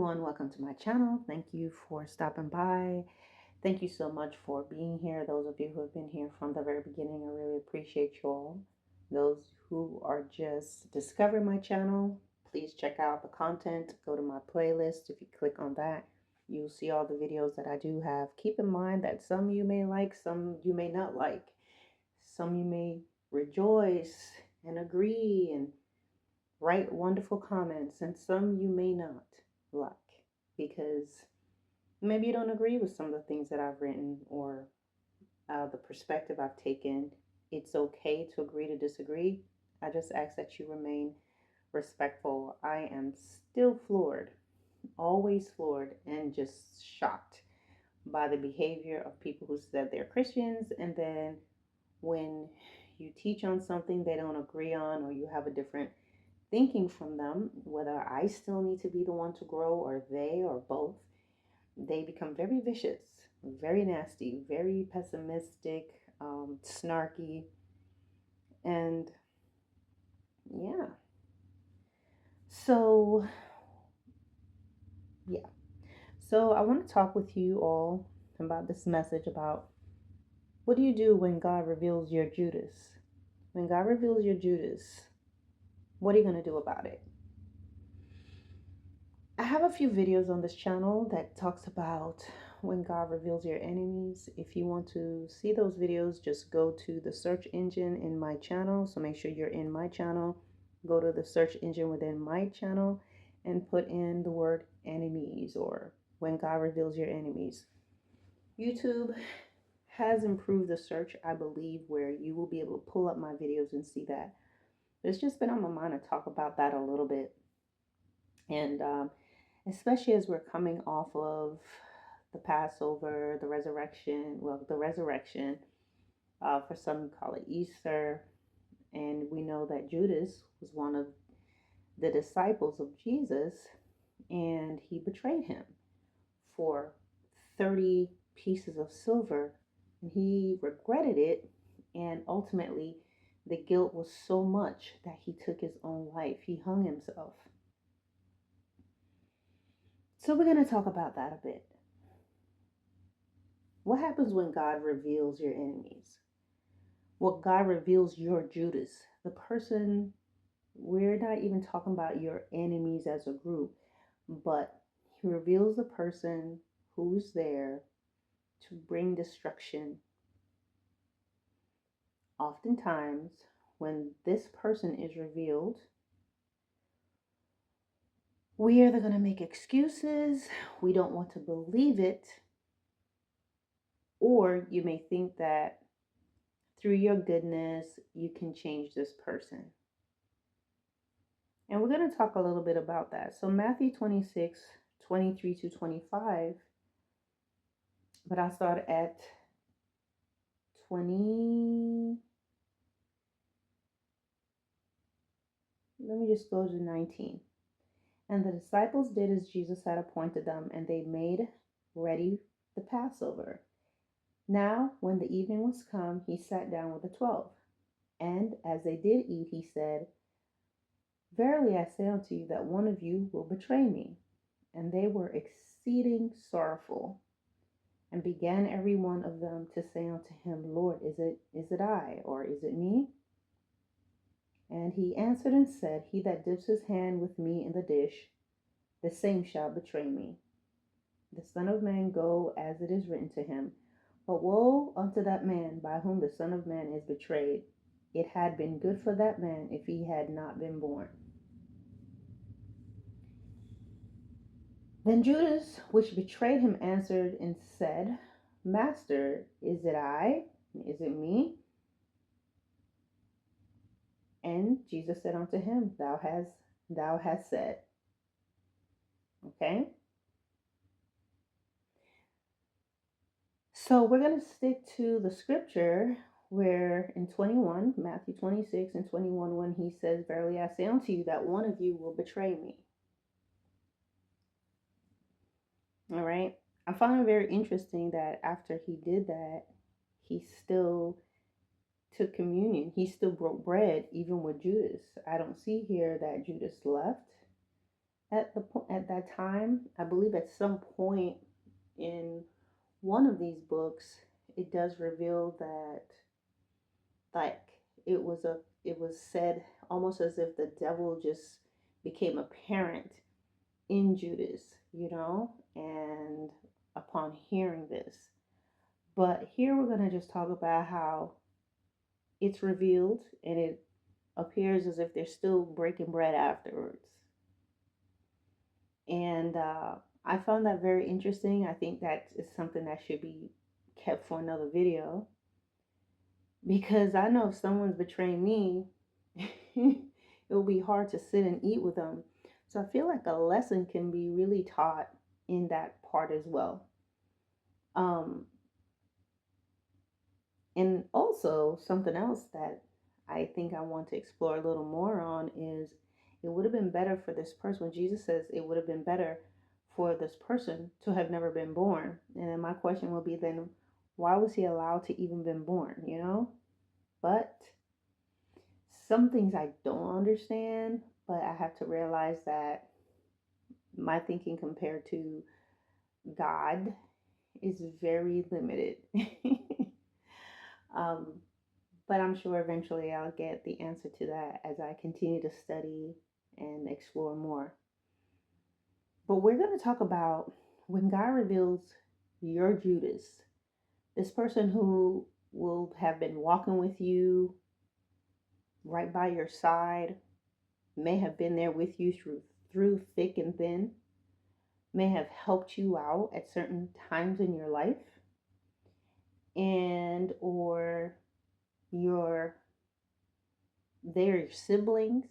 everyone, welcome to my channel. Thank you for stopping by. Thank you so much for being here. Those of you who have been here from the very beginning, I really appreciate you all. Those who are just discovering my channel, please check out the content. Go to my playlist. If you click on that, you'll see all the videos that I do have. Keep in mind that some you may like, some you may not like. Some you may rejoice and agree and write wonderful comments, and some you may not like because maybe you don't agree with some of the things that I've written or the perspective I've taken. It's okay to agree to disagree. I just ask that you remain respectful. I am still floored, always floored, and just shocked by the behavior of people who said they're Christians, and then when you teach on something they don't agree on, or you have a different thinking from them, whether I still need to be the one to grow or they or both, they become very vicious, very nasty, very pessimistic, snarky, and yeah. So, yeah. So, I want to talk with you all about this message about what do you do when God reveals your Judas? When God reveals your Judas, what are you going to do about it? I have a few videos on this channel that talks about when God reveals your enemies. If you want to see those videos, just go to the search engine in my channel. So make sure you're in my channel. Go to the search engine within my channel and put in the word enemies or when God reveals your enemies. YouTube has improved the search, I believe, where you will be able to pull up my videos and see that. It's just been on my mind to talk about that a little bit. And especially as we're coming off of the Passover, the resurrection, for some you call it Easter, and we know that Judas was one of the disciples of Jesus, and he betrayed him for 30 pieces of silver, and he regretted it, and ultimately the guilt was so much that he took his own life. He hung himself. So we're going to talk about that a bit. What happens when God reveals your enemies? Well, God reveals your Judas, the person, we're not even talking about your enemies as a group, but he reveals the person who's there to bring destruction. Oftentimes, when this person is revealed, we are either going to make excuses, we don't want to believe it, or you may think that through your goodness, you can change this person. And we're going to talk a little bit about that. So Matthew 26, 23 to 25, but I'll start at 20. Let me just go to 19. And the disciples did as Jesus had appointed them, and they made ready the Passover. Now, when the evening was come, he sat down with the 12. And as they did eat, he said, Verily I say unto you that one of you will betray me. And they were exceeding sorrowful, and began every one of them to say unto him, Lord, is it I, or is it me? And he answered and said, He that dips his hand with me in the dish, the same shall betray me. The Son of Man go as it is written to him. But woe unto that man by whom the Son of Man is betrayed. It had been good for that man if he had not been born. Then Judas, which betrayed him, answered and said, Master, is it I? Is it me? And Jesus said unto him, Thou hast said. Okay? So we're going to stick to the scripture where in 21, Matthew 26 and 21, when he says, Verily I say unto you that one of you will betray me. All right? I find it very interesting that after he did that, he still took communion. He still broke bread even with Judas. I don't see here that Judas left. At that time, I believe at some point in one of these books, it does reveal that, like, it was said almost as if the devil just became apparent in Judas, and upon hearing this. But here we're going to just talk about how it's revealed and it appears as if they're still breaking bread afterwards. And I found that very interesting. I think that is something that should be kept for another video because I know if someone's betraying me, it will be hard to sit and eat with them. So I feel like a lesson can be really taught in that part as well. Um, and also, something else that I think I want to explore a little more on is it would have been better for this person. When Jesus says it would have been better for this person to have never been born. And then my question will be then, why was he allowed to even been born? But some things I don't understand, but I have to realize that my thinking compared to God is very limited. um, but I'm sure eventually I'll get the answer to that as I continue to study and explore more. But we're going to talk about when God reveals your Judas, this person who will have been walking with you right by your side, may have been there with you through thick and thin, may have helped you out at certain times in your life, and or your they're your siblings,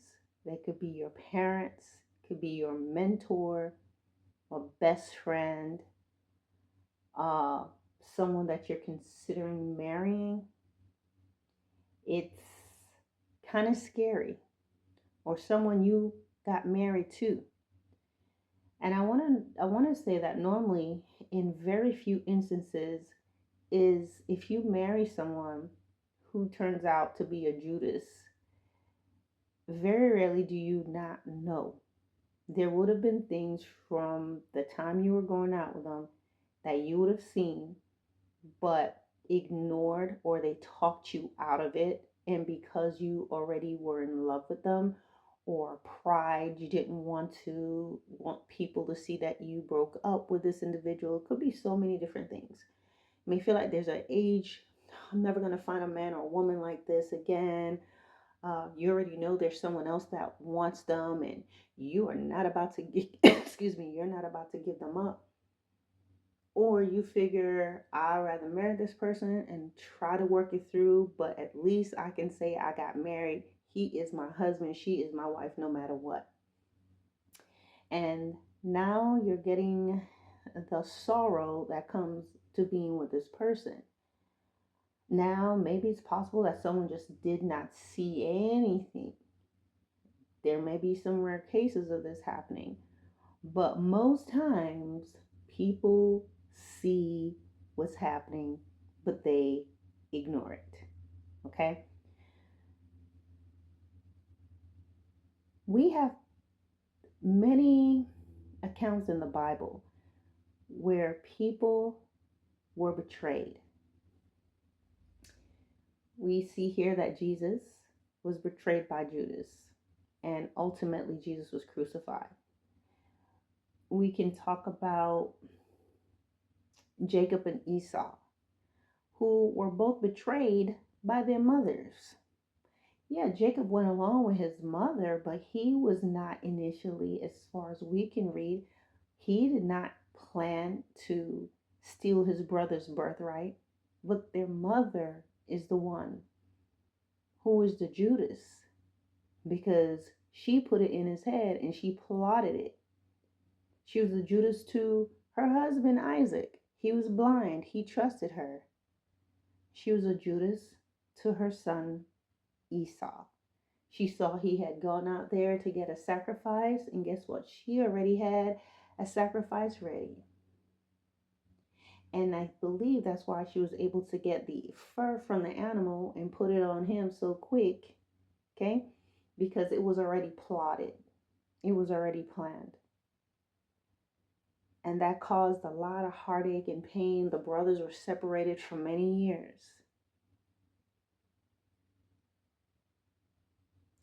they could be your parents, could be your mentor, a best friend, uh, someone that you're considering marrying. It's kind of scary, or someone you got married to. And I want to say that normally in very few instances is if you marry someone who turns out to be a Judas, very rarely do you not know. There would have been things from the time you were going out with them that you would have seen but ignored, or they talked you out of it. And because you already were in love with them, or pride, you didn't want people to see that you broke up with this individual. It could be so many different things. You may feel like there's an age, I'm never going to find a man or a woman like this again. You already know there's someone else that wants them, and you are not about to get, excuse me, you're not about to give them up. Or you figure I'd rather marry this person and try to work it through, but at least I can say I got married. He is my husband, she is my wife, no matter what. And now you're getting the sorrow that comes to being with this person. Now, maybe it's possible that someone just did not see anything. There may be some rare cases of this happening, but most times people see what's happening, but they ignore it. Okay? We have many accounts in the Bible where people were betrayed. We see here that Jesus was betrayed by Judas, and ultimately Jesus was crucified. We can talk about Jacob and Esau, who were both betrayed by their mothers. Yeah, Jacob went along with his mother, but he was not initially, as far as we can read, he did not plan to steal his brother's birthright. But their mother is the one who is the Judas, because she put it in his head and she plotted it. She was the Judas to her husband Isaac. He was blind, he trusted her. She was a Judas to her son Esau. She saw he had gone out there to get a sacrifice, and guess what? She already had a sacrifice ready. And I believe that's why she was able to get the fur from the animal and put it on him so quick, okay? Because it was already plotted, it was already planned. And that caused a lot of heartache and pain. The brothers were separated for many years.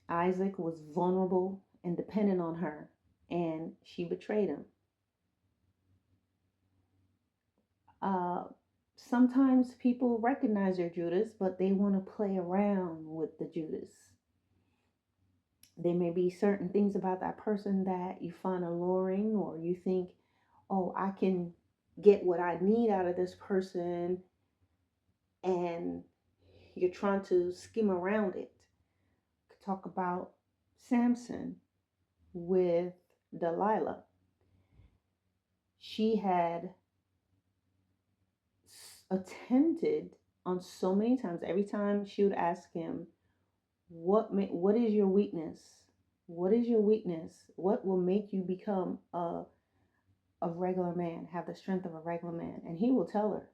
Isaac was vulnerable and dependent on her, and she betrayed him. Uh, Sometimes people recognize your Judas, but they want to play around with the Judas. There may be certain things about that person that you find alluring, or you think, oh, I can get what I need out of this person, and you're trying to skim around it. Talk about Samson with Delilah. She had attempted on so many times. Every time she would ask him, what is your weakness? What is your weakness? What will make you become a regular man, have the strength of a regular man? And he will tell her,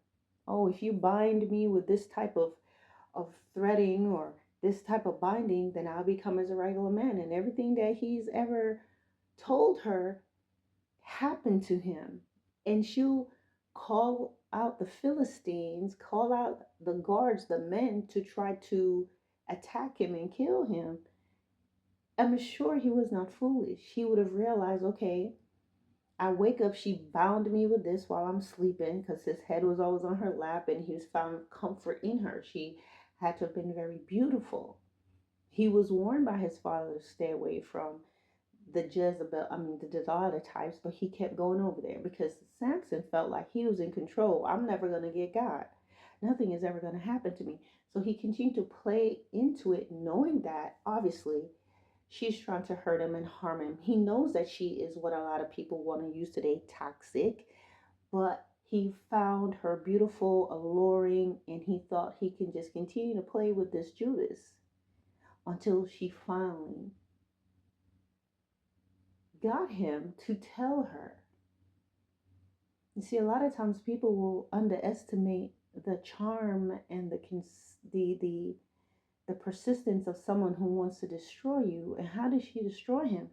oh, if you bind me with this type of threading or this type of binding, then I'll become as a regular man. And everything that he's ever told her happened to him. And she'll call out the Philistines, call out the guards, the men, to try to attack him and kill him. I'm sure he was not foolish. He would have realized, okay, I wake up, she bound me with this while I'm sleeping, because his head was always on her lap and he was found comfort in her. She had to have been very beautiful. He was warned by his father to stay away from the Delilah types, but he kept going over there because Samson felt like he was in control. I'm never going to get God. Nothing is ever going to happen to me. So he continued to play into it, knowing that obviously she's trying to hurt him and harm him. He knows that she is what a lot of people want to use today, toxic, but he found her beautiful, alluring, and he thought he can just continue to play with this Judas until she finally got him to tell her. You see, a lot of times people will underestimate the charm and the persistence of someone who wants to destroy you. And how did she destroy him?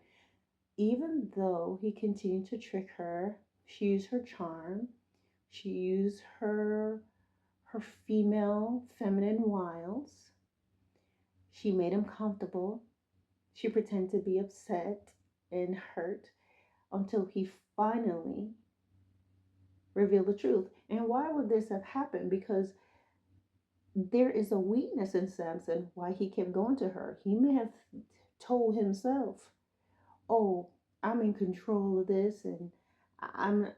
Even though he continued to trick her, she used her charm, she used her female feminine wiles. She made him comfortable. She pretended to be upset and hurt until he finally reveal the truth. And why would this have happened? Because there is a weakness in Samson why he kept going to her. He may have told himself, "Oh, I'm in control of this and I'm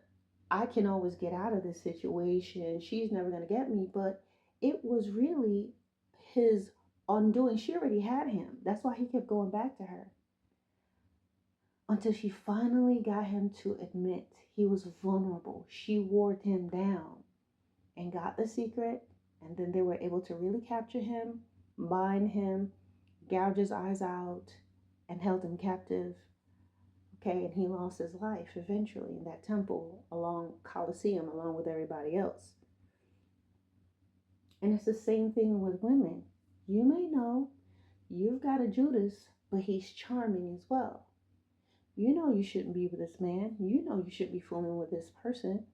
I can always get out of this situation. She's never going to get me." But it was really his undoing. She already had him. That's why he kept going back to her until she finally got him to admit he was vulnerable. She wore him down and got the secret, and then they were able to really capture him, bind him, gouge his eyes out, and held him captive. Okay, and he lost his life eventually in that temple along Colosseum along with everybody else. And it's the same thing with women. You may know you've got a Judas, but he's charming as well. You know you shouldn't be with this man. You know you shouldn't be fooling with this person.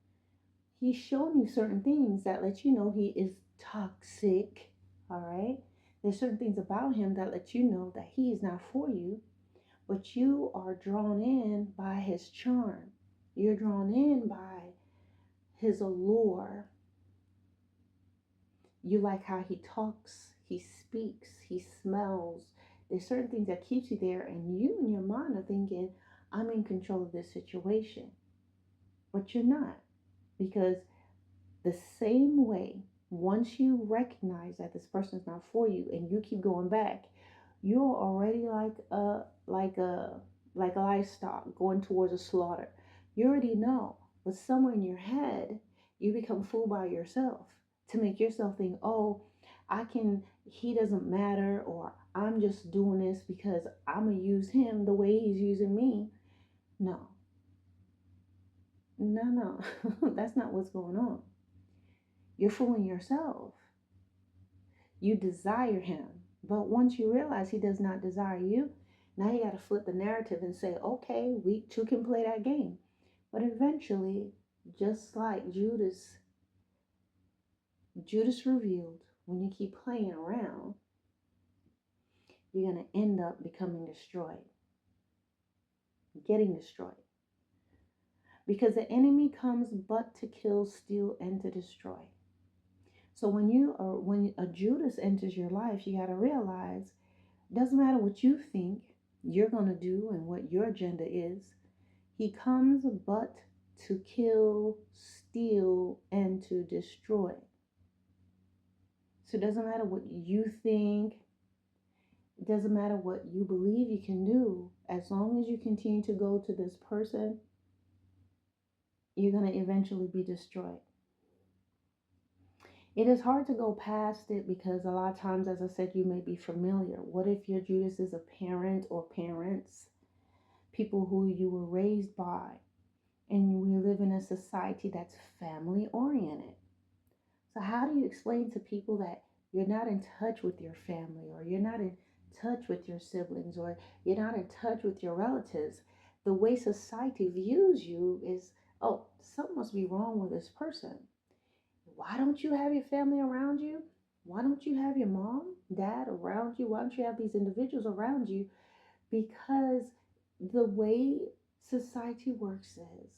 He's showing you certain things that let you know he is toxic. All right. There's certain things about him that let you know that he is not for you, but you are drawn in by his charm. You're drawn in by his allure. You like how he talks, he speaks, he smells. There's certain things that keeps you there, and you in your mind are thinking, I'm in control of this situation. But you're not. Because the same way, once you recognize that this person is not for you and you keep going back, you're already like a livestock going towards a slaughter. You already know, but somewhere in your head, you become fooled by yourself to make yourself think, oh, he doesn't matter, or I'm just doing this because I'm gonna use him the way he's using me. No, no, that's not what's going on. You're fooling yourself. You desire him. But once you realize he does not desire you, now you got to flip the narrative and say, okay, we two can play that game. But eventually, just like Judas revealed, when you keep playing around, you're going to end up becoming destroyed, getting destroyed. Because the enemy comes but to kill, steal, and to destroy. So when a Judas enters your life, you got to realize it doesn't matter what you think you're going to do and what your agenda is. He comes but to kill, steal, and to destroy. So it doesn't matter what you think. It doesn't matter what you believe you can do. As long as you continue to go to this person, you're going to eventually be destroyed. It is hard to go past it because a lot of times, as I said, you may be familiar. What if your Judas is a parent or parents, people who you were raised by, and we live in a society that's family oriented? So how do you explain to people that you're not in touch with your family, or you're not in touch with your siblings, or you're not in touch with your relatives? The way society views you is, oh, something must be wrong with this person. Why don't you have your family around you? Why don't you have your mom, dad around you? Why don't you have these individuals around you? Because the way society works is,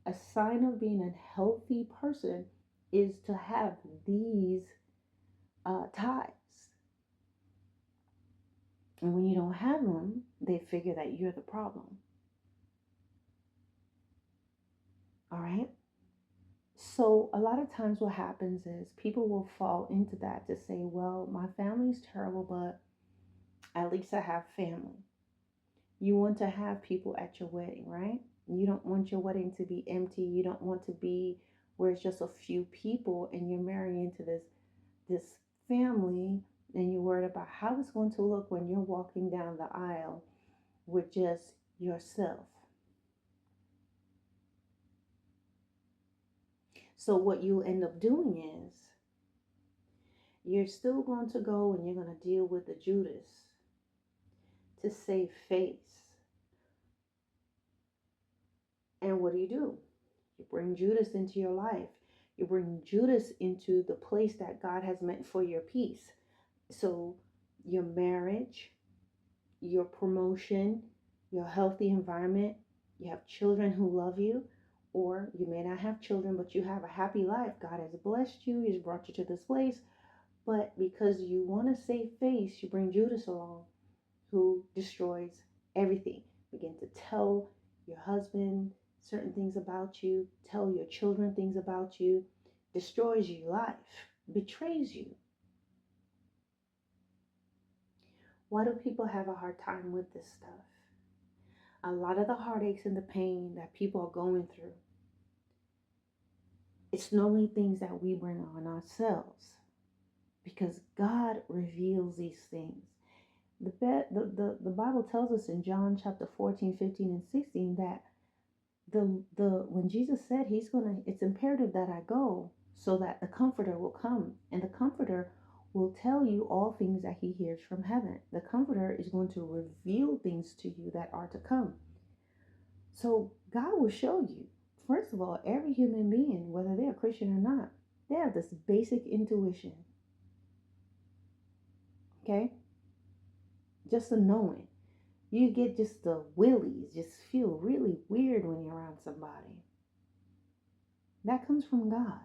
a sign of being a healthy person is to have these ties. And when you don't have them, they figure that you're the problem. All right? So a lot of times what happens is people will fall into that to say, well, my family's terrible, but at least I have family. You want to have people at your wedding, right? You don't want your wedding to be empty. You don't want to be where it's just a few people and you're marrying into this family, and you're worried about how it's going to look when you're walking down the aisle with just yourself. So what you end up doing is you're still going to go and you're going to deal with the Judas to save face. And what do? You bring Judas into your life. You bring Judas into the place that God has meant for your peace. So your marriage, your promotion, your healthy environment, you have children who love you, or you may not have children, but you have a happy life. God has blessed you, He's brought you to this place. But because you want to save face, you bring Judas along, who destroys everything. Begin to tell your husband certain things about you, tell your children things about you, destroys your life, betrays you. Why do people have a hard time with this stuff? A lot of the heartaches and the pain that people are going through, it's normally things that we bring on ourselves, because God reveals these things. The Bible tells us in John chapter 14, 15, and 16 that when Jesus said it's imperative that I go so that the Comforter will come, and the Comforter will tell you all things that He hears from heaven. The Comforter is going to reveal things to you that are to come. So God will show you. First of all, every human being, whether they're a Christian or not, they have this basic intuition. Okay? Just a knowing. You get just the willies, just feel really weird when you're around somebody. That comes from God.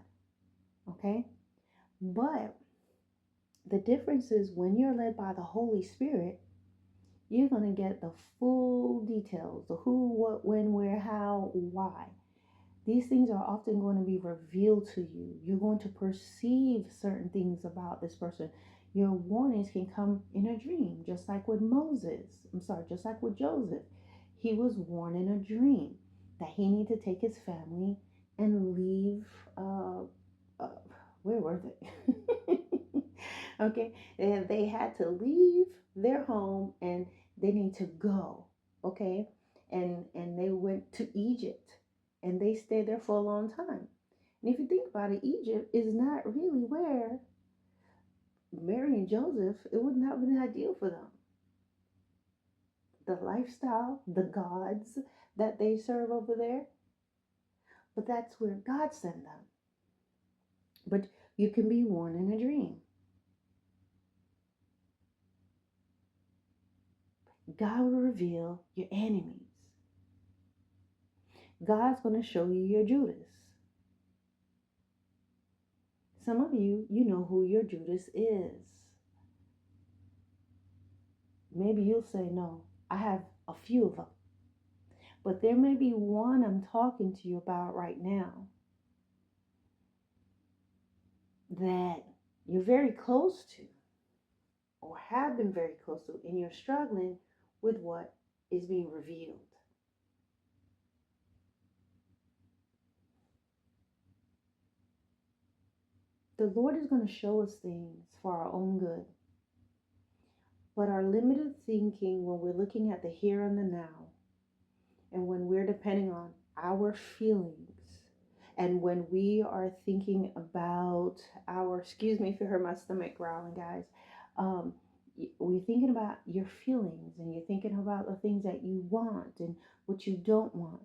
Okay? But the difference is when you're led by the Holy Spirit, you're going to get the full details, the who, what, when, where, how, why. These things are often going to be revealed to you. You're going to perceive certain things about this person. Your warnings can come in a dream, just like with just like with Joseph. He was warned in a dream that he needed to take his family and leave. Uh, where were they? Okay, and they had to leave their home and they need to go. Okay, and they went to Egypt and they stayed there for a long time. And if you think about it, Egypt is not really where Mary and Joseph, it would not have been ideal for them. The lifestyle, the gods that they serve over there, but that's where God sent them. But you can be warned in a dream. God will reveal your enemies. God's going to show you your Judas. Some of you, you know who your Judas is. Maybe you'll say, no, I have a few of them. But there may be one I'm talking to you about right now that you're very close to or have been very close to, and you're struggling with what is being revealed. The Lord is going to show us things for our own good. But our limited thinking when we're looking at the here and the now, and when we're depending on our feelings, and when we are thinking about our, excuse me if you heard my stomach growling, guys, we're thinking about your feelings, and you're thinking about the things that you want and what you don't want.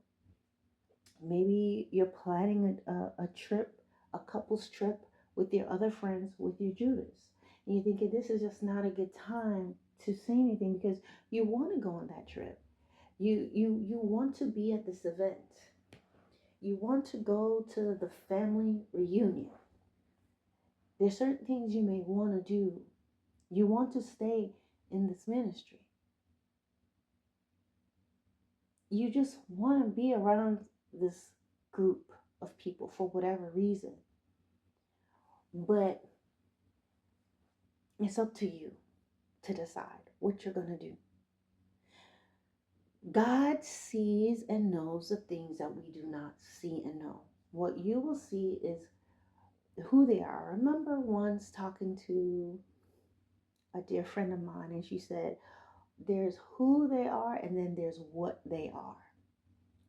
Maybe you're planning a trip, a couple's trip with your other friends, with your Judas. And you're thinking this is just not a good time to say anything because you want to go on that trip. You want to be at this event. You want to go to the family reunion. There's certain things you may want to do. You want to stay in this ministry. You just want to be around this group of people for whatever reason. But it's up to you to decide what you're going to do. God sees and knows the things that we do not see and know. What you will see is who they are. I remember once talking to a dear friend of mine, and she said, there's who they are, and then there's what they are.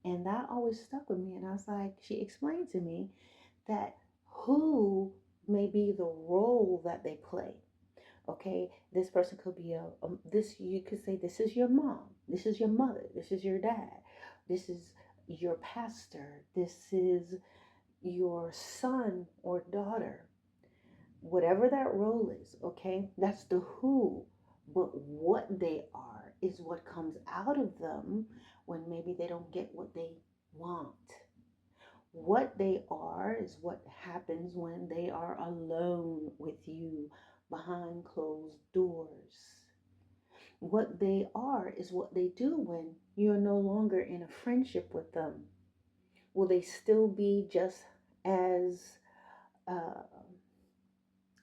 And that always stuck with me. And I was like, she explained to me that who may be the role that they play. Okay, this person could be this, you could say this is your mom, this is your mother, this is your dad, this is your pastor, this is your son or daughter, whatever that role is. Okay, that's the who. But what they are is what comes out of them when maybe they don't get what they want. What they are is what happens when they are alone with you behind closed doors. What they are is what they do when you're no longer in a friendship with them. Will they still be just as uh,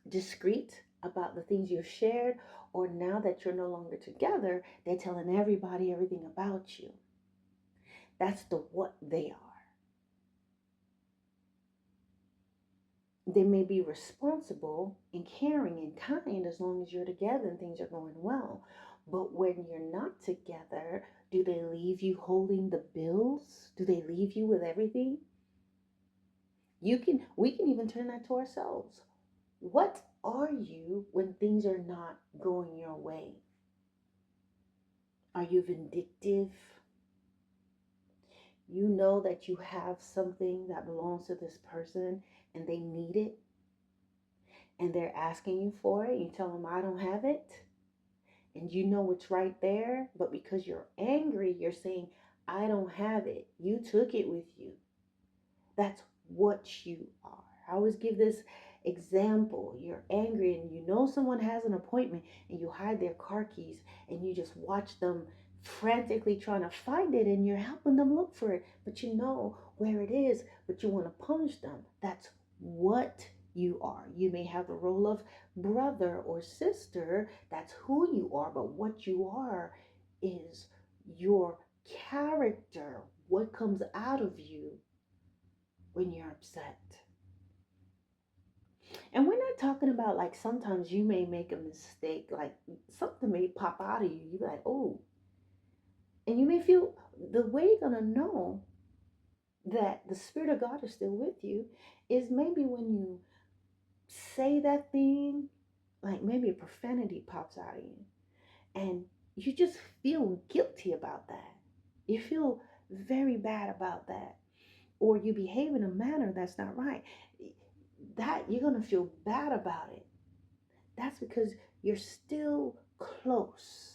discreet about the things you've shared? Or now that you're no longer together, they're telling everybody everything about you? That's the what they are. They may be responsible and caring and kind as long as you're together and things are going well. But when you're not together, do they leave you holding the bills? Do they leave you with everything? We can even turn that to ourselves. What are you when things are not going your way? Are you vindictive? You know that you have something that belongs to this person and they need it, and they're asking you for it. You tell them, I don't have it. And you know it's right there, but because you're angry, you're saying, I don't have it. You took it with you. That's what you are. I always give this example. You're angry and you know someone has an appointment and you hide their car keys and you just watch them frantically trying to find it and you're helping them look for it, but you know where it is, but you want to punish them. That's what you are. You may have the role of brother or sister. That's who you are, but what you are is your character, what comes out of you when you're upset. And we're not talking about like sometimes you may make a mistake, like something may pop out of you. You're like, oh, and you may feel the way you're going to know that the Spirit of God is still with you is maybe when you say that thing, like maybe a profanity pops out of you, and you just feel guilty about that. You feel very bad about that. or you behave in a manner that's not right, that you're going to feel bad about it. That's because you're still close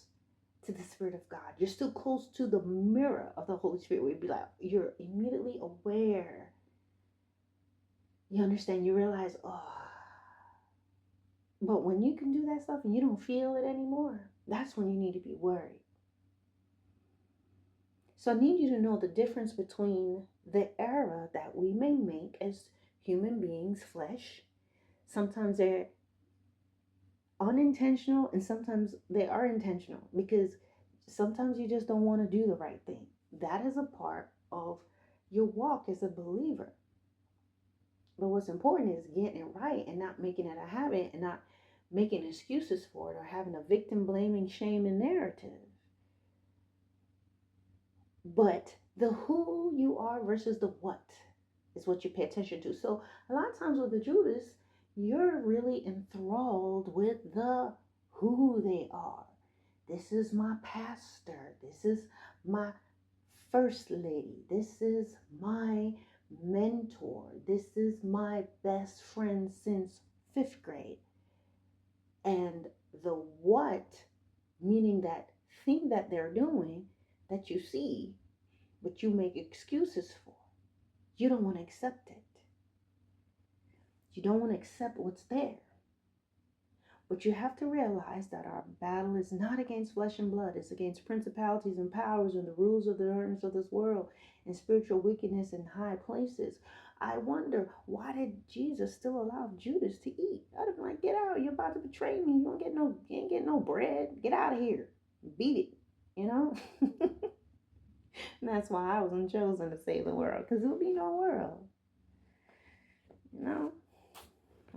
to the Spirit of God. You're still close to the mirror of the Holy Spirit. We'd be like, you're immediately aware. You understand, you realize, oh, but when you can do that stuff and you don't feel it anymore, that's when you need to be worried. So I need you to know the difference between the error that we may make as human beings, flesh. Sometimes they're unintentional and sometimes they are intentional, because sometimes you just don't want to do the right thing. That is a part of your walk as a believer. But what's important is getting it right and not making it a habit and not making excuses for it or having a victim blaming, shame, and narrative. But the who you are versus the what is what you pay attention to. So a lot of times with the Judas, you're really enthralled with the who they are. This is my pastor. This is my first lady. This is my mentor. This is my best friend since 5th grade. And the what, meaning that thing that they're doing that you see, but you make excuses for. You don't want to accept it. You don't want to accept what's there. But you have to realize that our battle is not against flesh and blood. It's against principalities and powers and the rules of the darkness of this world and spiritual wickedness in high places. I wonder, why did Jesus still allow Judas to eat? I'd have been like, get out. You're about to betray me. You ain't get no bread. Get out of here. Beat it. You know? And that's why I wasn't chosen to save the world. Because there'll be no world. You know?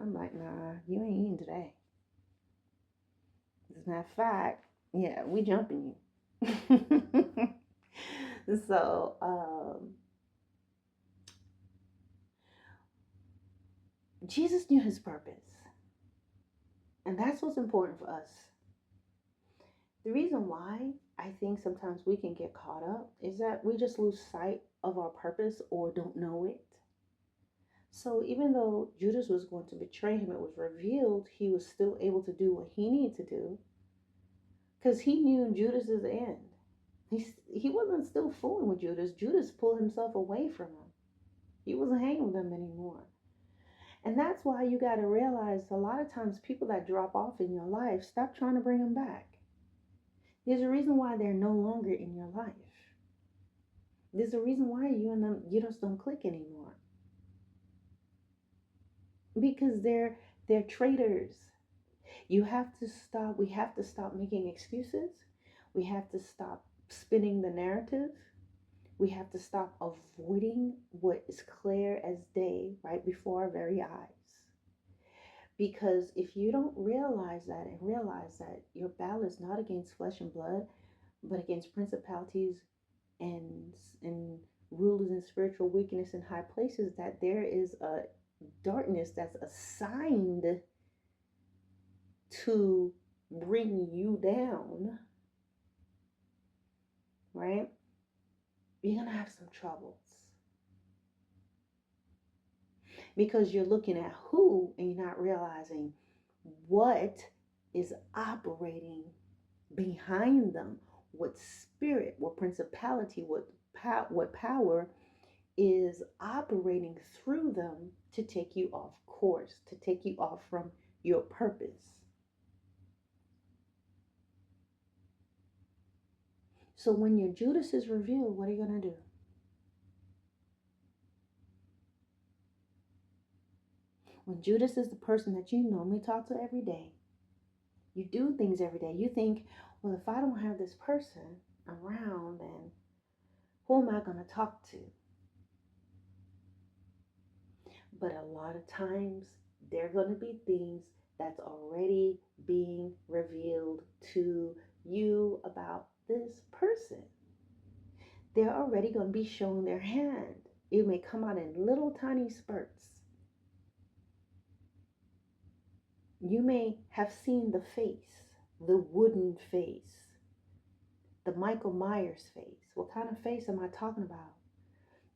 I'm like, nah, you ain't eating today. As a matter of fact, yeah, we jumping you. So, Jesus knew his purpose. And that's what's important for us. The reason why I think sometimes we can get caught up is that we just lose sight of our purpose or don't know it. So even though Judas was going to betray him, it was revealed he was still able to do what he needed to do because he knew Judas's end. He wasn't still fooling with Judas. Judas pulled himself away from him. He wasn't hanging with them anymore. And that's why you got to realize a lot of times people that drop off in your life, stop trying to bring them back. There's a reason why they're no longer in your life. There's a reason why you and them, you just don't click anymore. Because they're traitors. We have to stop making excuses. We have to stop spinning the narrative. We have to stop avoiding what is clear as day right before our very eyes. Because if you don't realize that your battle is not against flesh and blood, but against principalities and rulers and spiritual wickedness in high places, that there is a darkness that's assigned to bring you down, right? You're going to have some troubles. Because you're looking at who and you're not realizing what is operating behind them, what spirit, what principality, what power is operating through them to take you off course, to take you off from your purpose. So when your Judas is revealed, what are you going to do? When Judas is the person that you normally talk to every day, you do things every day, you think, well, if I don't have this person around, then who am I going to talk to? But a lot of times, there are going to be things that's already being revealed to you about this person. They're already going to be showing their hand. It may come out in little tiny spurts. You may have seen the face, the wooden face, the Michael Myers face. What kind of face am I talking about?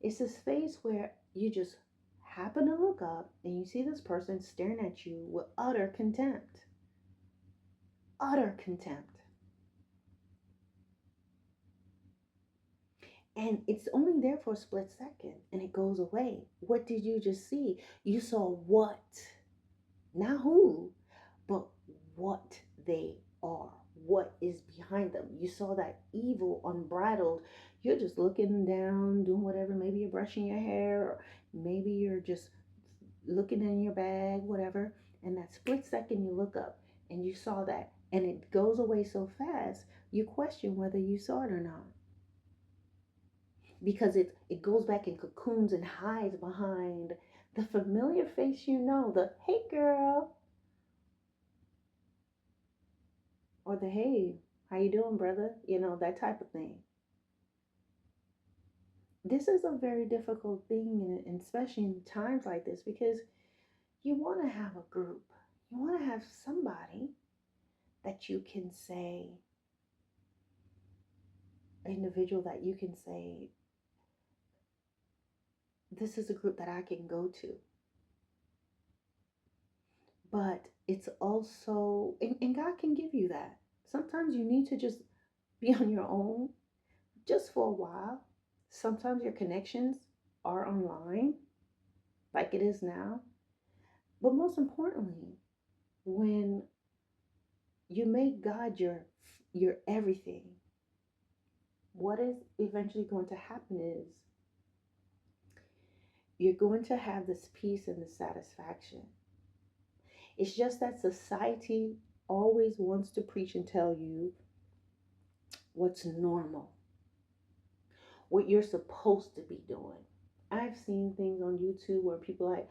It's a space where you just happen to look up and you see this person staring at you with utter contempt. Utter contempt. And it's only there for a split second and it goes away. What did you just see? You saw what? Not who, but what they are. What is behind them? You saw that evil, unbridled. You're just looking down, doing whatever. Maybe you're brushing your hair, or maybe you're just looking in your bag, whatever. And that split second, you look up and you saw that, and it goes away so fast, you question whether you saw it or not, because it goes back in cocoons and hides behind the familiar face, the hey girl, or the hey, how you doing, brother, that type of thing. This is a very difficult thing, and especially in times like this, because you want to have a group, you want to have somebody that you can say, individual that you can say, this is a group that I can go to. But it's also, and God can give you that. Sometimes you need to just be on your own just for a while. Sometimes your connections are online, like it is now. But most importantly, when you make God your everything, what is eventually going to happen is you're going to have this peace and this satisfaction. It's just that society always wants to preach and tell you what's normal, what you're supposed to be doing. I've seen things on YouTube where people are like,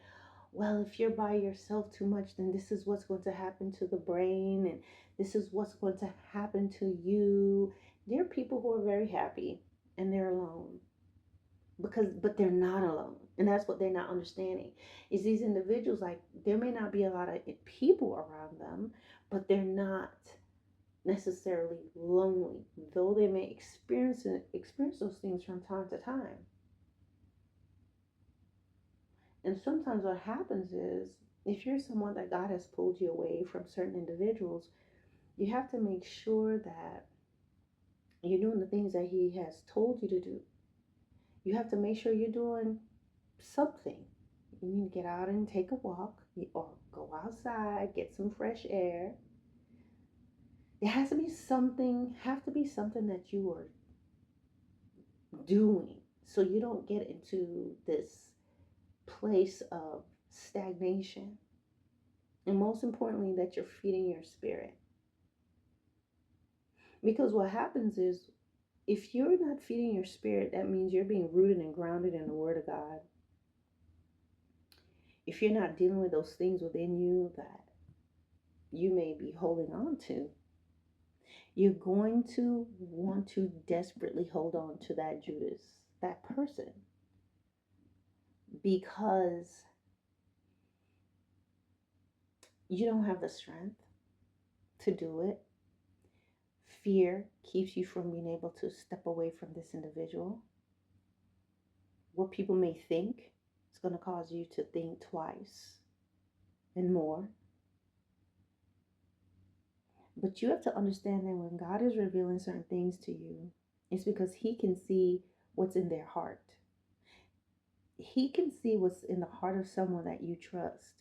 well, if you're by yourself too much, then this is what's going to happen to the brain, and this is what's going to happen to you. There are people who are very happy and they're alone, but they're not alone. And that's what they're not understanding, is these individuals, like, there may not be a lot of people around them, but they're not necessarily lonely, though they may experience those things from time to time. And sometimes what happens is, if you're someone that God has pulled you away from certain individuals, you have to make sure that you're doing the things that He has told you to do. You have to make sure you're doing something. You need to get out and take a walk, or go outside, get some fresh air. There has to be something, that you are doing, so you don't get into this place of stagnation. And most importantly, that you're feeding your spirit. Because what happens is, if you're not feeding your spirit, that means you're being rooted and grounded in the Word of God. If you're not dealing with those things within you that you may be holding on to, you're going to want to desperately hold on to that Judas, that person, because you don't have the strength to do it. Fear keeps you from being able to step away from this individual. What people may think is going to cause you to think twice and more. But you have to understand that when God is revealing certain things to you, it's because He can see what's in their heart. He can see what's in the heart of someone that you trust.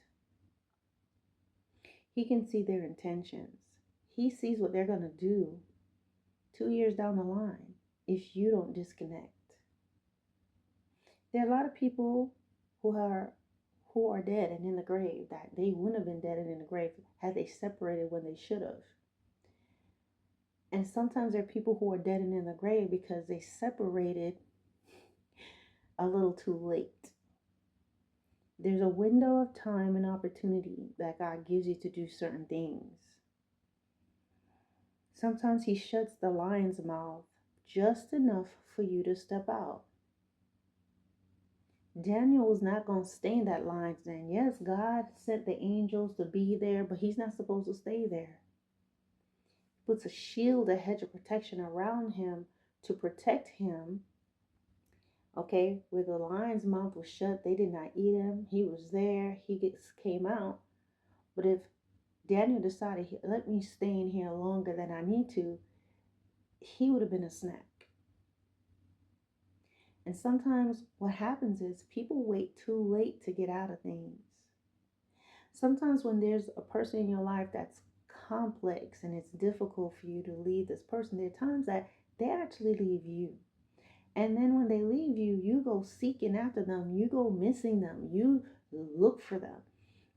He can see their intentions. He sees what they're going to do 2 years down the line if you don't disconnect. There are a lot of people who are dead and in the grave, that they wouldn't have been dead and in the grave had they separated when they should have. And sometimes there are people who are dead and in the grave because they separated a little too late. There's a window of time and opportunity that God gives you to do certain things. Sometimes He shuts the lion's mouth just enough for you to step out. Daniel was not going to stay in that lion's den. Yes, God sent the angels to be there, but he's not supposed to stay there. He puts a shield, a hedge of protection around him to protect him Okay, where the lion's mouth was shut, they did not eat him. He was there. Came out. But if Daniel decided, let me stay in here longer than I need to, he would have been a snack. And sometimes what happens is people wait too late to get out of things. Sometimes when there's a person in your life that's complex and it's difficult for you to leave this person, there are times that they actually leave you. And then when they leave you, you go seeking after them, you go missing them, you look for them.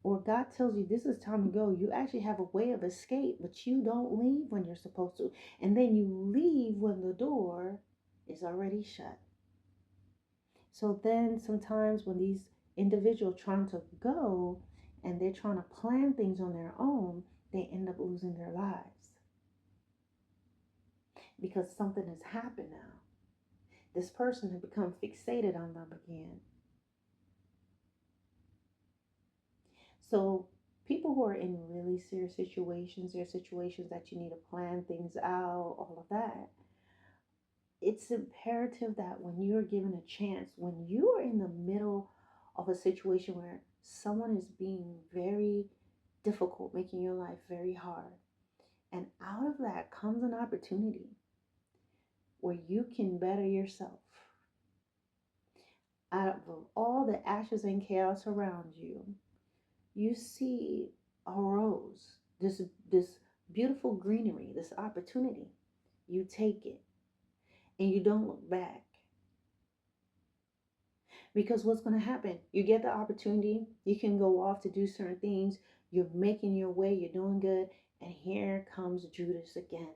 Or God tells you this is time to go. You actually have a way of escape, but you don't leave when you're supposed to. And then you leave when the door is already shut. So then sometimes when these individuals trying to go and they're trying to plan things on their own, they end up losing their lives because something has happened now. This person had become fixated on them again. So people who are in really serious situations, there are situations that you need to plan things out, all of that. It's imperative that when you're given a chance, when you are in the middle of a situation where someone is being very difficult, making your life very hard, and out of that comes an opportunity where you can better yourself. Out of all the ashes and chaos around you, you see a rose, this beautiful greenery, this opportunity. You take it and you don't look back. Because what's going to happen? You get the opportunity, you can go off to do certain things, you're making your way, you're doing good, and here comes Judas again.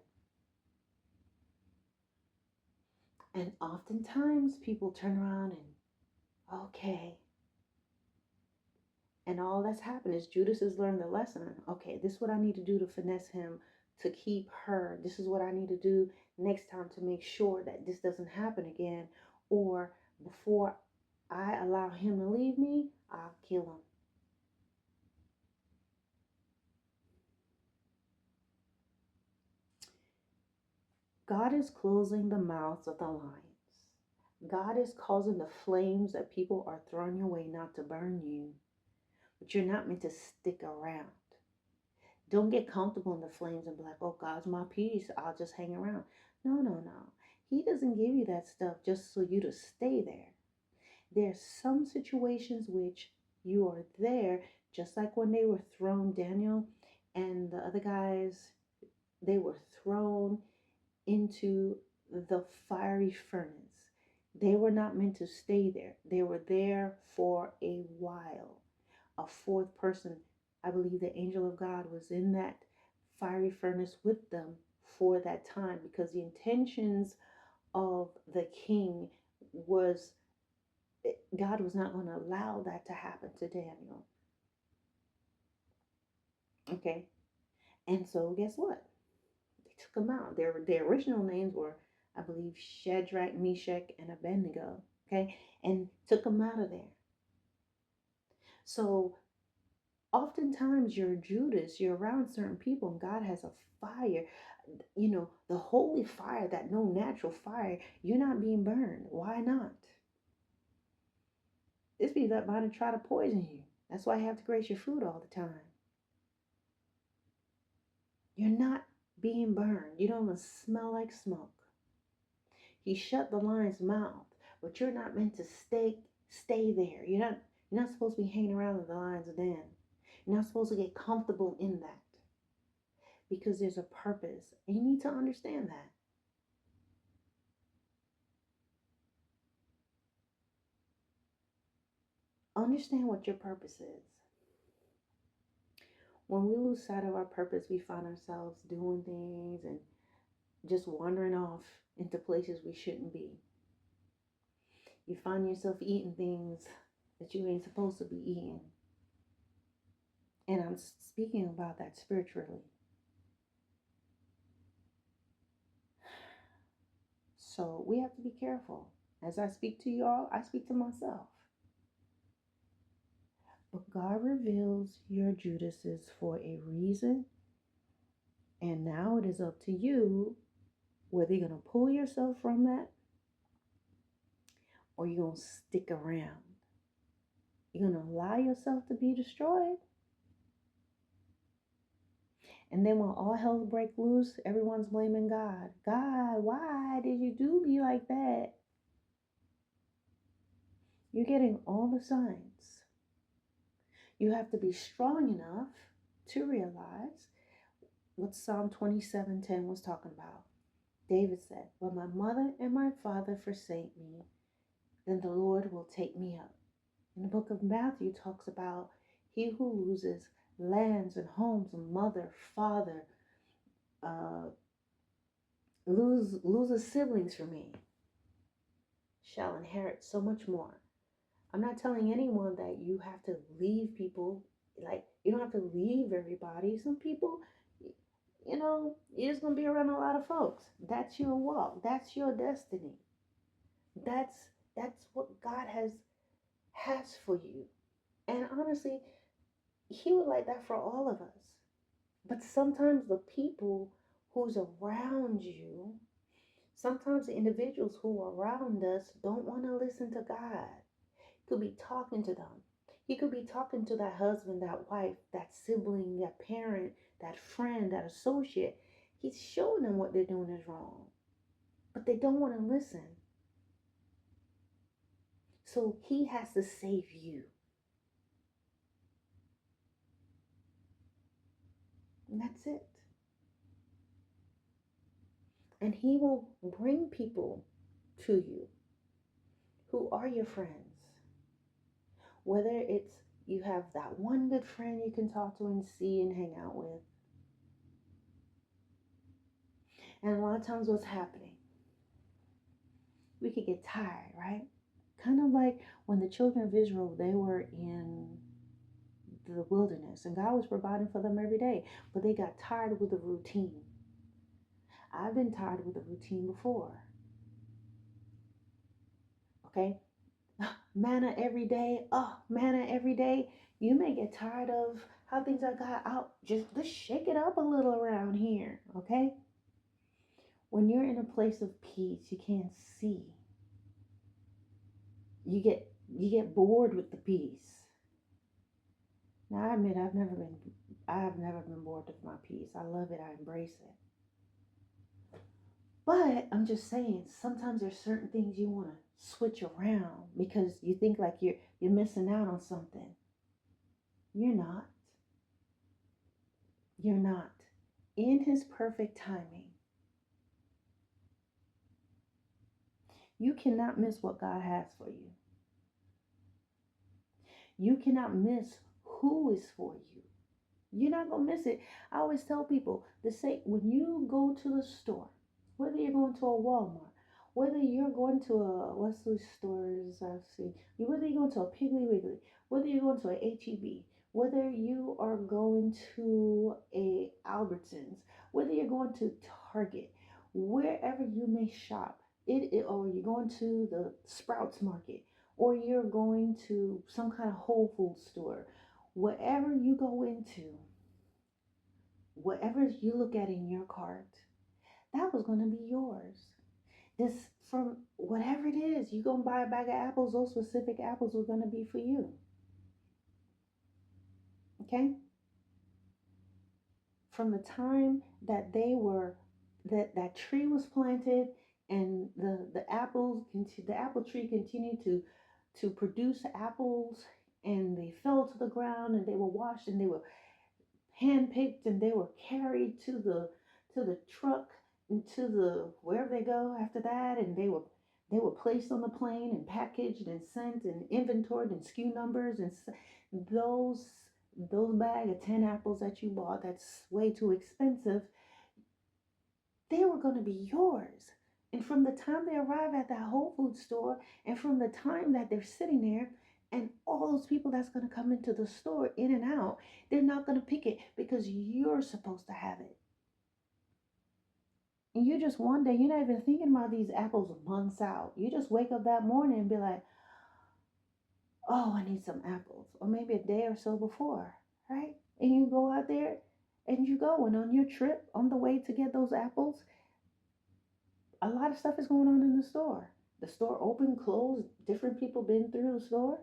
And oftentimes people turn around and, okay. And all that's happened is Judas has learned the lesson. Okay, this is what I need to do to finesse him, to keep her. This is what I need to do next time to make sure that this doesn't happen again. Or before I allow him to leave me, I'll kill him. God is closing the mouths of the lions. God is causing the flames that people are throwing your way not to burn you, but you're not meant to stick around. Don't get comfortable in the flames and be like, oh, God's my peace. I'll just hang around. No, no, no. He doesn't give you that stuff just so you to stay there. There's some situations which you are there, just like when they were thrown, Daniel and the other guys, they were thrown into the fiery furnace. They were not meant to stay there. They were there for a while. A fourth person, I believe the angel of God was in that fiery furnace with them for that time because the intentions of the king was God was not going to allow that to happen to Daniel. Okay. And so guess what? They took them out. Their original names were, I believe, Shadrach, Meshach, and Abednego. Okay. And took them out of there. So oftentimes you're Judas, you're around certain people, and God has a fire, the holy fire, that no natural fire, you're not being burned. Why not? This be that about to try to poison you. That's why you have to grate your food all the time. You're not being burned. You don't even smell like smoke. He shut the lion's mouth, but you're not meant to stay there. You're not supposed to be hanging around in the lion's den. You're not supposed to get comfortable in that because there's a purpose. And you need to understand that. Understand what your purpose is. When we lose sight of our purpose, we find ourselves doing things and just wandering off into places we shouldn't be. You find yourself eating things that you ain't supposed to be eating. And I'm speaking about that spiritually. So we have to be careful. As I speak to you all, I speak to myself. But God reveals your Judases for a reason. And now it is up to you whether you're going to pull yourself from that or you're going to stick around? You're going to allow yourself to be destroyed? And then when all hell breaks loose, everyone's blaming God. God, why did you do me like that? You're getting all the signs. You have to be strong enough to realize what Psalm 27:10 was talking about. David said, when my mother and my father forsake me, then the Lord will take me up. In the book of Matthew talks about he who loses lands and homes and mother, father, loses siblings for me, shall inherit so much more. I'm not telling anyone that you have to leave people, like you don't have to leave everybody. Some people, you're just gonna be around a lot of folks. That's your walk. That's your destiny. That's that's what God has for you. And honestly, He would like that for all of us. But sometimes the people who's around you, sometimes the individuals who are around us don't want to listen to God. He could be talking to them. He could be talking to that husband, that wife, that sibling, that parent, that friend, that associate. He's showing them what they're doing is wrong. But they don't want to listen. So he has to save you. And that's it. And he will bring people to you who are your friends. Whether it's you have that one good friend you can talk to and see and hang out with. And a lot of times what's happening, we could get tired, right? Kind of like when the children of Israel, they were in the wilderness and God was providing for them every day, but they got tired with the routine. I've been tired with the routine before. Okay? Manna every day. Oh, manna every day. You may get tired of how things are got out. Just let's shake it up a little around here. Okay? When you're in a place of peace, you can't see. You get bored with the peace. Now I admit I've never been bored with my peace. I love it. I embrace it. But I'm just saying, sometimes there's certain things you want to switch around because you think like you're missing out on something. You're not. You're not. In his perfect timing, you cannot miss what God has for you. You cannot miss who is for you. You're not going to miss it. I always tell people the same when you go to the store, whether you're going to a Walmart, whether you're going to what's those stores I've seen, whether you're going to a Piggly Wiggly, whether you're going to a HEB, whether you are going to a Albertsons, whether you're going to Target, wherever you may shop, or you're going to the Sprouts Market, or you're going to some kind of Whole Foods store, whatever you go into, whatever you look at in your cart, that was going to be yours. This from whatever it is, you go and buy a bag of apples, those specific apples are going to be for you. Okay? From the time that that tree was planted and the apple tree continued to produce apples, and they fell to the ground and they were washed and they were handpicked and they were carried to the truck and to the wherever they go after that, and they were placed on the plane and packaged and sent and inventoried and SKU numbers, and those those bag of 10 apples that you bought that's way too expensive, they were going to be yours. And from the time they arrive at that Whole Food store, and from the time that they're sitting there, and all those people that's going to come into the store in and out, they're not going to pick it because you're supposed to have it. And you just one day, you're not even thinking about these apples months out. You just wake up that morning and be like, oh, I need some apples. Or maybe a day or so before, right? And you go out there and you go, and on your trip, on the way to get those apples, a lot of stuff is going on in the store. The store open, closed, different people been through the store,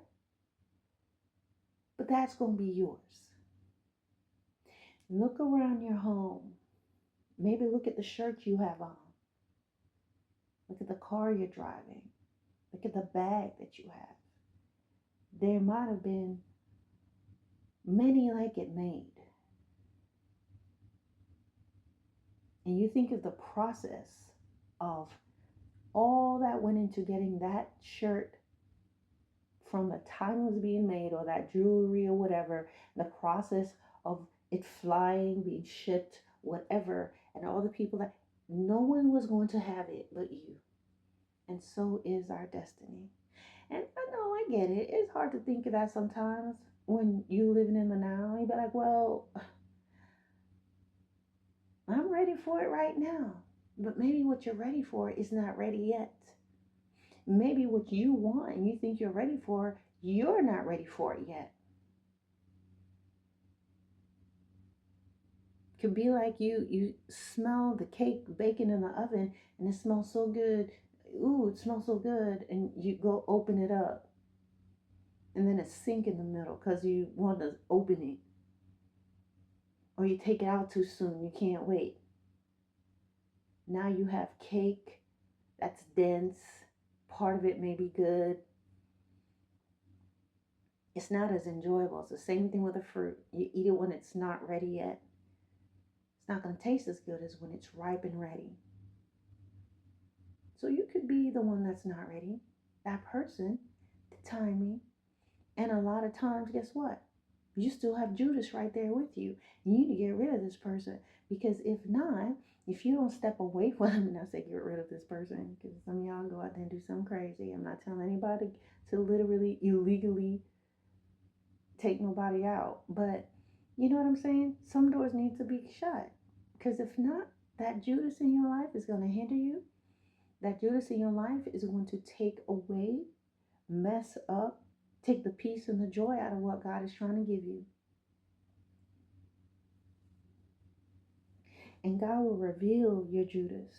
but that's going to be yours. Look around your home. Maybe look at the shirt you have on. Look at the car you're driving. Look at the bag that you have. There might have been many like it made. And you think of the process of all that went into getting that shirt from the time it was being made, or that jewelry or whatever, the process of it flying, being shipped, whatever, and all the people that no one was going to have it but you. And so is our destiny. And I know, I get it. It's hard to think of that sometimes when you living in the now. You be like, well, I'm ready for it right now. But maybe what you're ready for is not ready yet. Maybe what you want and you think you're ready for, you're not ready for it yet. Could be like you smell the cake baking in the oven and it smells so good. Ooh, it smells so good, and you go open it up and then it sink in the middle because you want to open it, or you take it out too soon, you can't wait. Now you have cake that's dense, part of it may be good, it's not as enjoyable. It's the same thing with a fruit. You eat it when it's not ready yet, it's not going to taste as good as when it's ripe and ready. So you could be the one that's not ready, that person, the timing. And a lot of times, guess what? You still have Judas right there with you. You need to get rid of this person, because if not, if you don't step away from them, and I say get rid of this person, because some of y'all go out there and do something crazy. I'm not telling anybody to literally, illegally take nobody out. But you know what I'm saying? Some doors need to be shut. Because if not, that Judas in your life is going to hinder you. That Judas in your life is going to take away, mess up, take the peace and the joy out of what God is trying to give you. And God will reveal your Judas.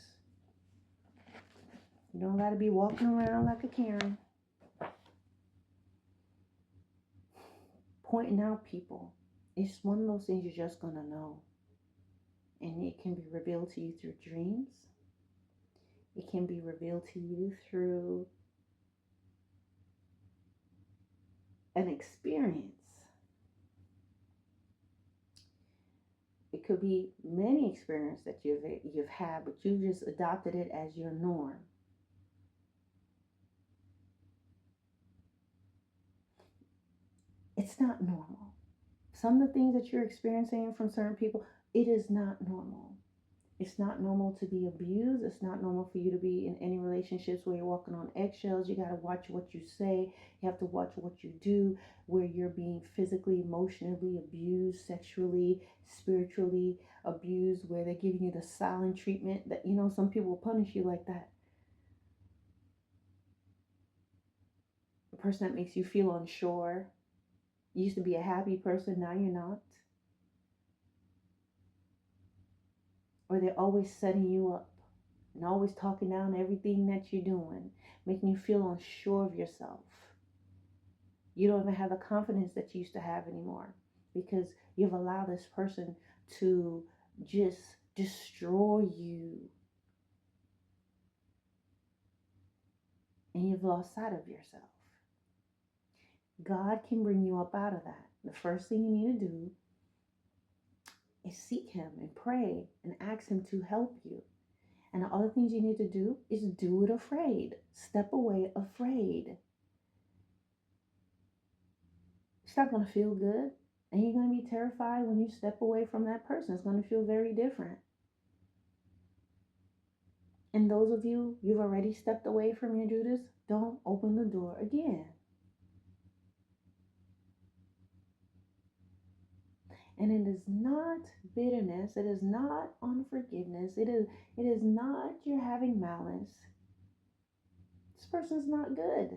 You don't got to be walking around like a Karen, pointing out people. It's one of those things you're just going to know. And it can be revealed to you through dreams. It can be revealed to you through an experience. It could be many experiences that you've had, but you've just adopted it as your norm. It's not normal. Some of the things that you're experiencing from certain people, it is not normal. It's not normal to be abused. It's not normal for you to be in any relationships where you're walking on eggshells. You got to watch what you say. You have to watch what you do, where you're being physically, emotionally abused, sexually, spiritually abused, where they're giving you the silent treatment that, some people will punish you like that. A person that makes you feel unsure. You used to be a happy person, now you're not. Or they're always setting you up and always talking down everything that you're doing, making you feel unsure of yourself. You don't even have the confidence that you used to have anymore, because you've allowed this person to just destroy you. And you've lost sight of yourself. God can bring you up out of that. The first thing you need to do is seek Him and pray and ask Him to help you. And the other things you need to do is do it afraid. Step away afraid. It's not going to feel good. And you're going to be terrified when you step away from that person. It's going to feel very different. And those of you, you've already stepped away from your Judas, don't open the door again. And it is not bitterness. It is not unforgiveness. It is not you're having malice. This person's not good.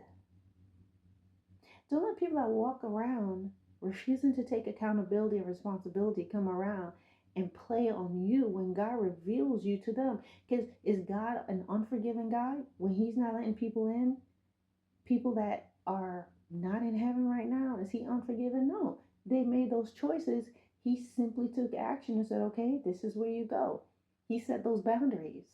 Don't let people that walk around refusing to take accountability and responsibility come around and play on you when God reveals you to them. Because is God an unforgiving God when He's not letting people in? People that are not in heaven right now, is He unforgiving? No. They made those choices. He simply took action and said, okay, this is where you go. He set those boundaries.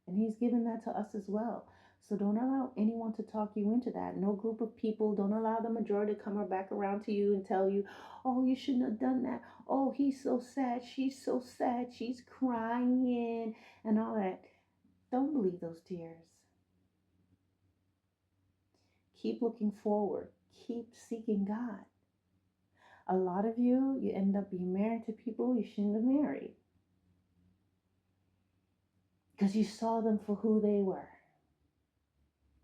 And He's given that to us as well. So don't allow anyone to talk you into that. No group of people. Don't allow the majority to come back around to you and tell you, oh, you shouldn't have done that. Oh, he's so sad. She's so sad. She's crying and all that. Don't believe those tears. Keep looking forward. Keep seeking God. A lot of you end up being married to people you shouldn't have married because you saw them for who they were,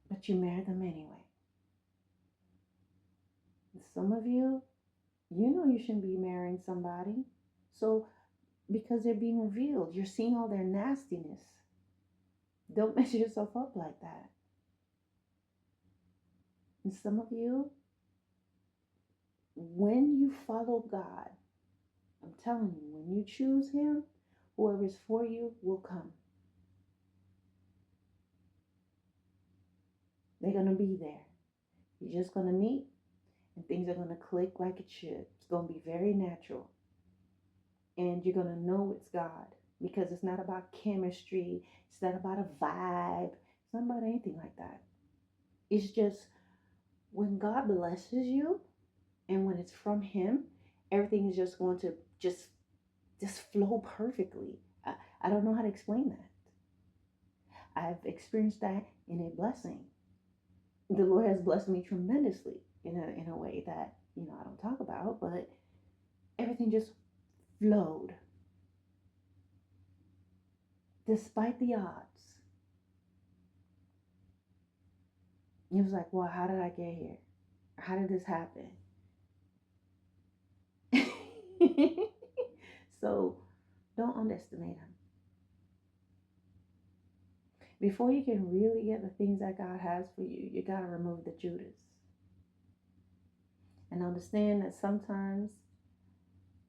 but you married them anyway. And some of you, you know you shouldn't be marrying somebody. So, because they're being revealed, you're seeing all their nastiness. Don't mess yourself up like that. And some of you, when you follow God, I'm telling you, when you choose Him, whoever's for you will come. They're going to be there. You're just going to meet and things are going to click like it should. It's going to be very natural. And you're going to know it's God because it's not about chemistry. It's not about a vibe. It's not about anything like that. It's just when God blesses you and when it's from Him, everything is just going to just flow perfectly. I don't know how to explain that. I've experienced that in a blessing. The Lord has blessed me tremendously in a way that, I don't talk about, but everything just flowed despite the odds. It was like, well, how did I get here? How did this happen? So don't underestimate Him. Before you can really get the things that God has for you, you got to remove the Judas. And understand that sometimes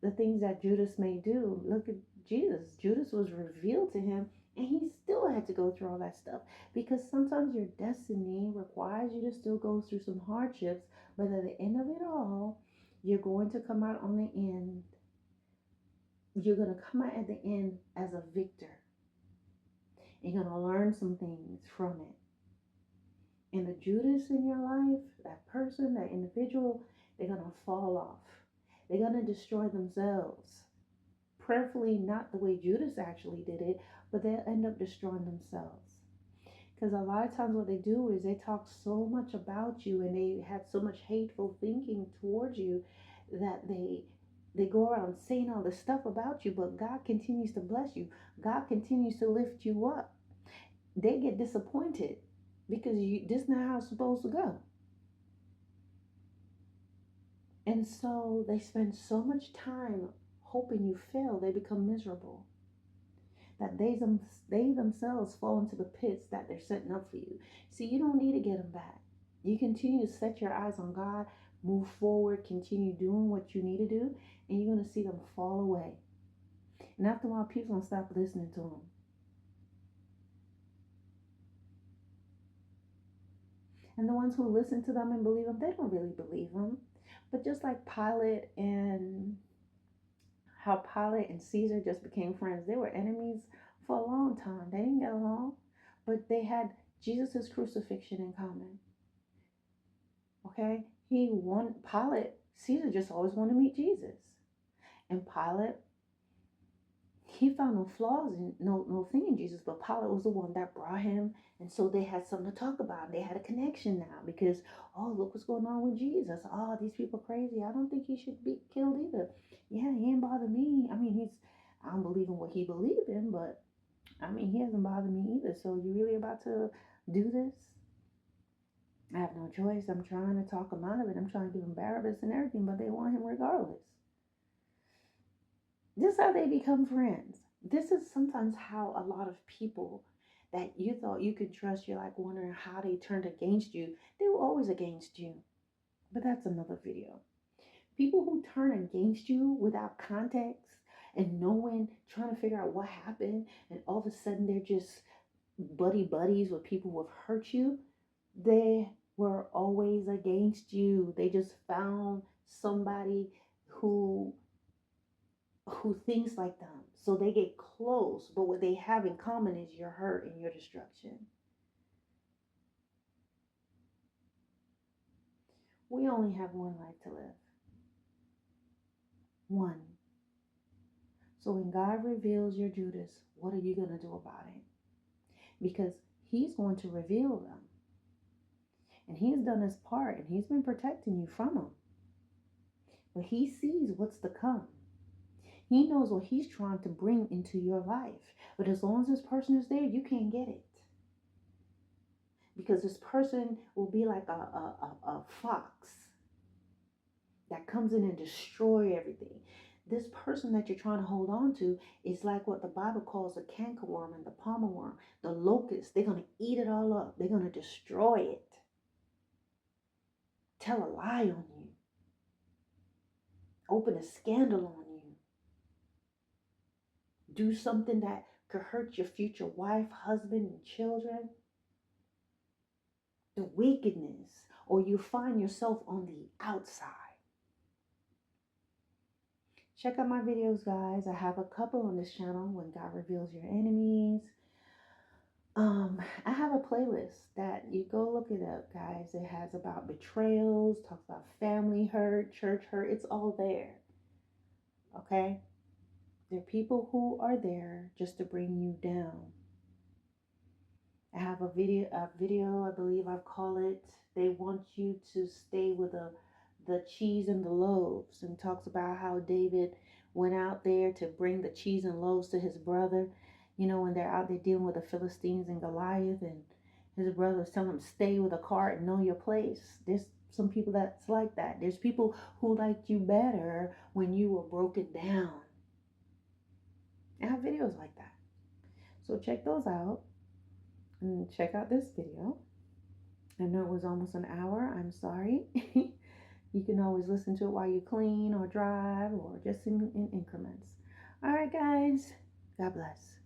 the things that Judas may do, look at Jesus. Judas was revealed to him and he still had to go through all that stuff because sometimes your destiny requires you to still go through some hardships, but at the end of it all, you're going to come out on the end. You're going to come out at the end as a victor. You're going to learn some things from it. And the Judas in your life, that person, that individual, they're going to fall off. They're going to destroy themselves. Prayerfully, not the way Judas actually did it, but they'll end up destroying themselves. Because a lot of times what they do is they talk so much about you and they have so much hateful thinking towards you that they go around saying all this stuff about you, but God continues to bless you. God continues to lift you up. They get disappointed because this is not how it's supposed to go. And so they spend so much time hoping you fail, they become miserable. That they themselves fall into the pits that they're setting up for you. See, you don't need to get them back. You continue to set your eyes on God, move forward, continue doing what you need to do, and you're going to see them fall away. And after a while, people going to stop listening to them. And the ones who listen to them and believe them, they don't really believe them. But just like Pilate and how Pilate and Caesar just became friends. They were enemies for a long time. They didn't get along, but they had Jesus' crucifixion in common. Okay? Pilate, Caesar just always wanted to meet Jesus. And Pilate, he found no flaws in no thing in Jesus, but Pilate was the one that brought him, and so they had something to talk about. They had a connection now because, oh, look what's going on with Jesus. Oh, these people crazy. I don't think he should be killed either. Yeah, he ain't bother me. I mean, I don't believe in what he believed in, but I mean, he hasn't bothered me either. So you really about to do this? I have no choice. I'm trying to talk him out of it. I'm trying to give him Barabbas and everything, but they want him regardless. This is how they become friends. This is sometimes how a lot of people that you thought you could trust, you're like wondering how they turned against you. They were always against you. But that's another video. People who turn against you without context and knowing, trying to figure out what happened, and all of a sudden they're just buddies with people who have hurt you. They were always against you. They just found somebody who who thinks like them. So they get close, but what they have in common is your hurt and your destruction. We only have one life to live. One. So when God reveals your Judas, what are you going to do about it? Because he's going to reveal them. And he's done his part and he's been protecting you from them. But he sees what's to come. He knows what he's trying to bring into your life. But as long as this person is there, you can't get it. Because this person will be like a fox that comes in and destroy everything. This person that you're trying to hold on to is like what the Bible calls the cankerworm and the palmer worm, the locust. They're going to eat it all up. They're going to destroy it. Tell a lie on you. Open a scandal on you. Do something that could hurt your future wife, husband, and children. The wickedness, or you find yourself on the outside. Check out my videos, guys. I have a couple on this channel, When God Reveals Your Enemies. I have a playlist that you go look it up, guys. It has about betrayals, talks about family hurt, church hurt. It's all there. Okay? There are people who are there just to bring you down. I have a video, I believe I've called it, They Want You to Stay with the Cheese and the Loaves, and talks about how David went out there to bring the cheese and loaves to his brother, you know, when they're out there dealing with the Philistines and Goliath, and his brother was telling him, stay with a cart and know your place. There's some people that's like that. There's people who liked you better when you were broken down. I have videos like that. So check those out. And check out this video. I know it was almost an hour. I'm sorry. You can always listen to it while you clean or drive or just in increments. All right, guys. God bless.